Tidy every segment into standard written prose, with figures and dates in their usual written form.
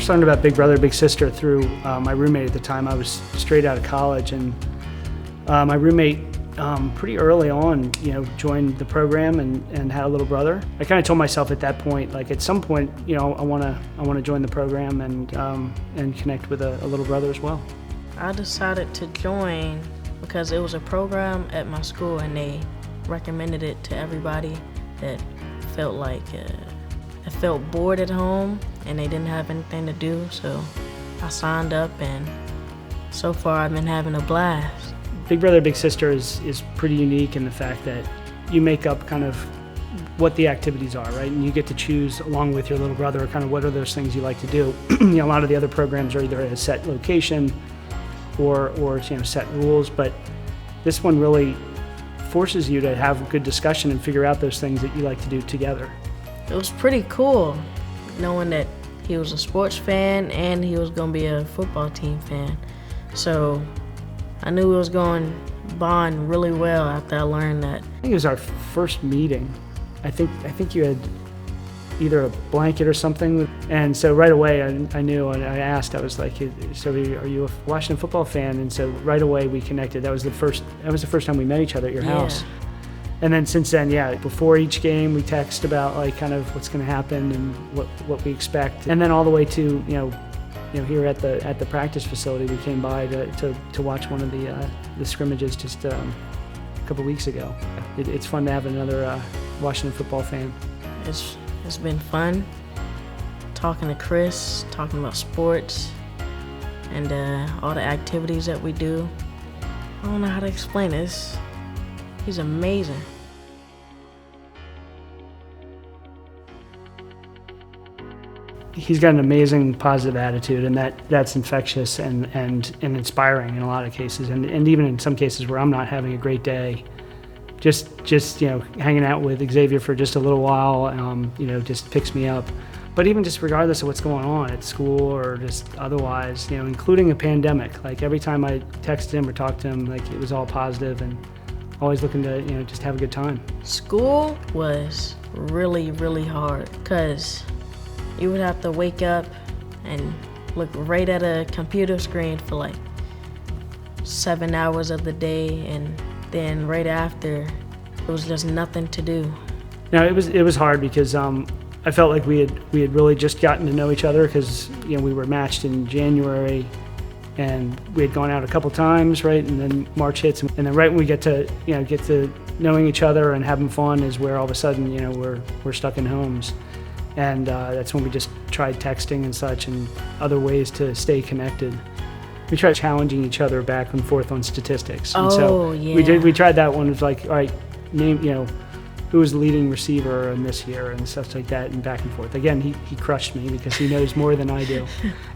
first learned about Big Brother, Big Sister through my roommate at the time. I was straight out of college, and my roommate pretty early on, joined the program and had a little brother. I kind of told myself at that point, like at some point, I want to join the program and connect with a little brother as well. I decided to join because it was a program at my school, and they recommended it to everybody that felt like I felt bored at home and they didn't have anything to do. So I signed up, and so far I've been having a blast. Big Brother, Big Sister is pretty unique in the fact that you make up kind of what the activities are, right? And you get to choose along with your little brother kind of what are those things you like to do. A lot of the other programs are either at a set location or set rules, but this one really forces you to have a good discussion and figure out those things that you like to do together. It was pretty cool knowing that he was a sports fan and he was going to be a football team fan. So I knew we was going to bond really well after I learned that. I think it was our first meeting. I think you had either a blanket or something, and so right away I knew, and I asked, I was like, so are you a Washington football fan? And so right away we connected. That was the first time we met each other at your house. And then since then, before each game we text about like kind of what's going to happen and what we expect, and then all the way to here at the practice facility, we came by to watch one of the scrimmages just a couple weeks ago. It's fun to have another Washington football fan. It's been fun talking to Chris, talking about sports and all the activities that we do. I don't know how to explain this. He's amazing. He's got an amazing positive attitude, and that's infectious and inspiring in a lot of cases, and even in some cases where I'm not having a great day, just hanging out with Xzaiveer for just a little while, just picks me up. But even just regardless of what's going on at school or just otherwise, including a pandemic, like every time I texted him or talked to him, like it was all positive and always looking to just have a good time. School was really, really hard because you would have to wake up and look right at a computer screen for like 7 hours of the day, and then right after, it was just nothing to do. Now it was hard because I felt like we had really just gotten to know each other because we were matched in January, and we had gone out a couple times, right? And then March hits, and then right when we get to knowing each other and having fun is where all of a sudden we're stuck in homes. And that's when we just tried texting and such and other ways to stay connected. We tried challenging each other back and forth on statistics. And we tried that one. It was like, all right, name, who was the leading receiver in this year and stuff like that, and back and forth. Again, he crushed me because he knows more than I do.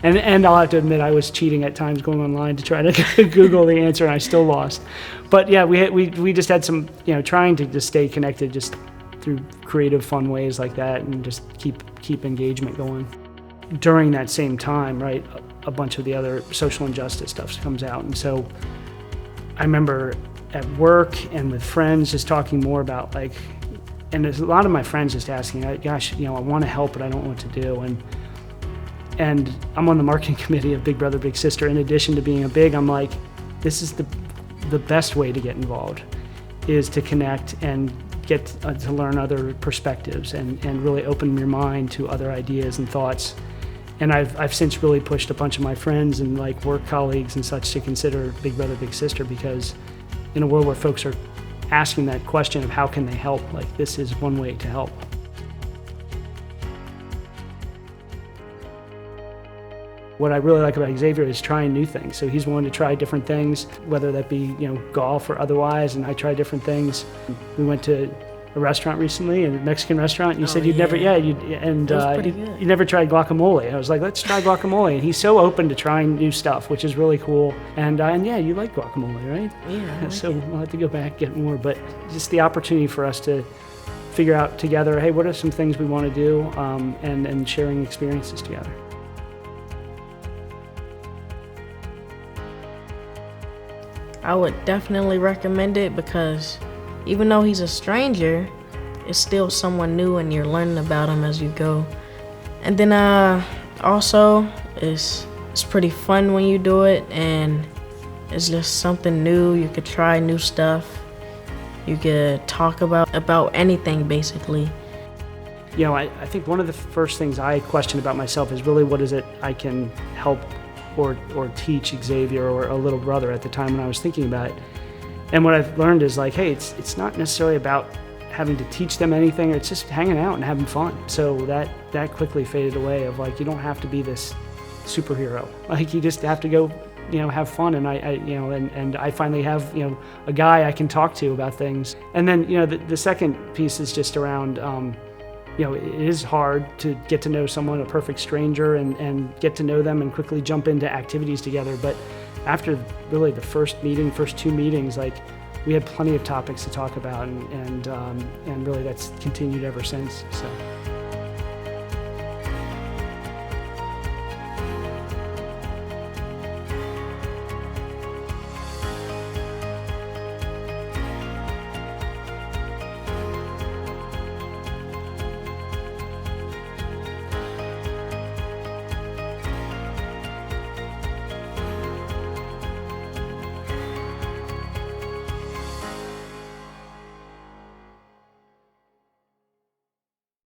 And I'll have to admit, I was cheating at times going online to try to Google the answer, and I still lost. But yeah, we just had some, trying to just stay connected just through creative, fun ways like that, and just keep engagement going. During that same time, right, a bunch of the other social injustice stuff comes out, and so I remember at work and with friends just talking more about and there's a lot of my friends just asking, gosh, I want to help, but I don't know what to do, and I'm on the marketing committee of Big Brother, Big Sister. In addition to being I'm like, this is the best way to get involved, is to connect and get to learn other perspectives and really open your mind to other ideas and thoughts. And I've since really pushed a bunch of my friends and work colleagues and such to consider Big Brother, Big Sister, because in a world where folks are asking that question of how can they help, this is one way to help. What I really like about Xzaiveer is trying new things. So he's willing to try different things, whether that be golf or otherwise, and I try different things. We went to a restaurant recently, a Mexican restaurant, and you said you'd never, you never tried guacamole. I was like, let's try guacamole. And he's so open to trying new stuff, which is really cool. And yeah, you like guacamole, right? Yeah. So we'll have to go back and get more, but just the opportunity for us to figure out together, hey, what are some things we want to do, and sharing experiences together. I would definitely recommend it because even though he's a stranger, it's still someone new and you're learning about him as you go. And then Also, it's pretty fun when you do it, and it's just something new. You could try new stuff. You could talk about anything, basically. You know, I think one of the first things I question about myself is really what is it I can help or teach Xzaiveer or a little brother at the time when I was thinking about it. And what I've learned is like, hey, it's not necessarily about having to teach them anything, it's just hanging out and having fun. So that quickly faded away of like, you don't have to be this superhero. Like you just have to go, have fun. And and I finally have, a guy I can talk to about things. And then, the second piece is just around, it is hard to get to know someone, a perfect stranger, and get to know them and quickly jump into activities together. But after really the first two meetings, like we had plenty of topics to talk about, and really that's continued ever since. So.